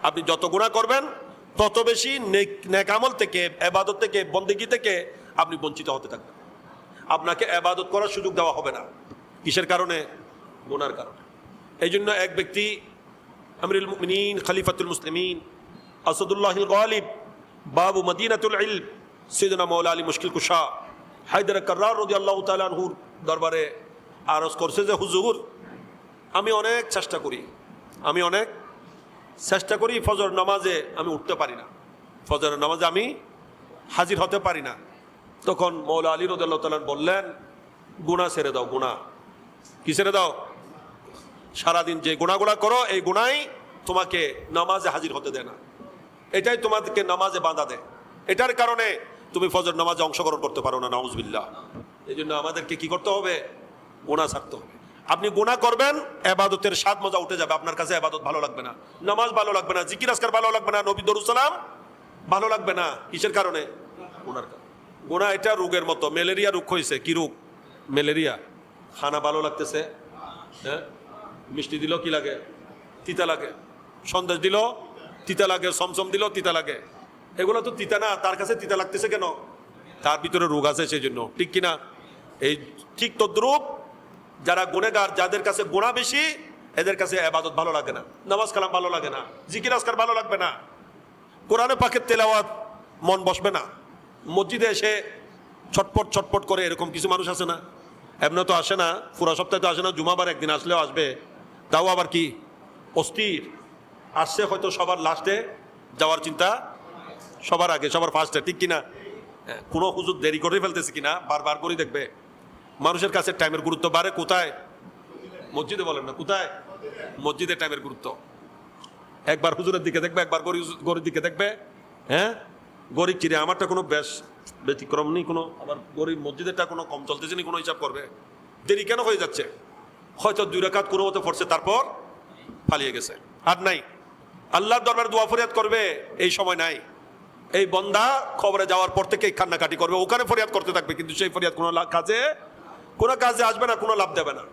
আপনি যত গুনাহ করবেন তত বেশি নেক আমল থেকে, ইবাদত থেকে, বন্দেগী থেকে আপনি বঞ্চিত হতে থাকবেন। আপনাকে ইবাদত করার সুযোগ দেওয়া হবে না। কিসের কারণে? গুনার কারণে। এই জন্য এক ব্যক্তি আমিরুল মুমিনিন, খলিফাতুল মুসলিমিন, আসাদুল্লাহিল গালিব, বাবু মদিনাতুল ইলম, সাইয়েদনা মাওলা আলী মুশকিল কুশা হায়দার কাররার রাদিয়াল্লাহু তাআলা আনহুর দরবারে আরজ করছে যে হুজুর, আমি অনেক চেষ্টা করি ফজর নামাজে আমি উঠতে পারি না, ফজর নামাজে আমি হাজির হতে পারি না। তখন মাওলা আলী রাদিয়াল্লাহু তাআলা বললেন, গুনাহ ছেড়ে দাও। গুনাহ কি ছেড়ে দাও? সারাদিন যে গুনাহগুলো করো এই গুনাহই তোমাকে নামাজে হাজির হতে দেয় না, এটাই তোমাদেরকে নামাজে বাধা দেয়, এটার কারণে তুমি ফজর নামাজে অংশগ্রহণ করতে পারো না। নাউজুবিল্লাহ। এই জন্য আমাদেরকে কি করতে হবে? গুনাহ ছাড়তে হবে। আপনি গুনাহ করবেন, ইবাদতের স্বাদ মজা উঠে যাবে, আপনার কাছে ইবাদত ভালো লাগবে না, নামাজ ভালো লাগবে না, জিকির আজকার ভালো লাগবে না, নবী দরুদ সালাম ভালো লাগবে না। কিসের কারণে? গুনার কারণে। গুনাহ এটা রোগের মতো, ম্যালেরিয়া রোগ হয়েছে। কি রোগ? ম্যালেরিয়া। খানা ভালো লাগতেছে, হ্যাঁ, মিষ্টি দিল কি লাগে? তিতা লাগে। সন্দেশ দিল তিতা লাগে, সমসম দিল তিতা লাগে। এগুলো তো তিতা না, তার কাছে তিতা লাগতেছে কেন? তার ভিতরে রোগ আছে সেই জন্য, ঠিক কিনা? এই ঠিক তদ্রূপ যারা গুনেগার, যাদের কাছে গুনাহ বেশি, এদের কাছে ইবাদত ভালো লাগে না, নামাজ কালাম ভালো লাগে না, জিকির আজকার ভালো লাগবে না, কোরআনে পাকের তেলাওয়াত মন বসবে না। মসজিদে এসে ছটপট করে এরকম কিছু মানুষ আছে না? এমনি তো আসে না, পুরা সপ্তাহে তো আসে না, জুমাবার একদিন আসলেও আসবে, তাও আবার কি অস্থির আসছে, হয়তো সবার লাস্টে যাওয়ার চিন্তা, সবার আগে, সবার ফার্স্টে, ঠিক কিনা? কোনো হুজুর দেরি করে ফেলতেছে কিনা বারবার করে দেখবে। মানুষের কাছে টাইমের গুরুত্ব বাড়ে কোথায়? মসজিদে। বলেন না কোথায়? মসজিদে টাইমের গুরুত্ব। একবার হুজুরের দিকে দেখবে, একবার গরির দিকে দেখবে, হ্যাঁ, গরিব চিরে আমারটা কোনো বেশ ব্যতিক্রম নেই, কোনো আবার গরিব মসজিদেরটা কোনো কম চলতেছে নি, কোনো হিসাব করবে। দেরি কেন হয়ে যাচ্ছে? হয়তো 2 রাকাত কোনো মতো পড়ছে, তারপর পালিয়ে গেছে, আর নাই। আল্লাহর দরবারে দোয়া ফরিয়াদ করবে, এই সময় নাই। এই বন্দা খবরে যাওয়ার পর থেকে কান্নাকাটি করবে, ওখানে ফরিয়াদ করতে থাকবে, কিন্তু সেই ফরিয়াদ কোনো কাজে আসবে না, কোনো লাভ দেবে না।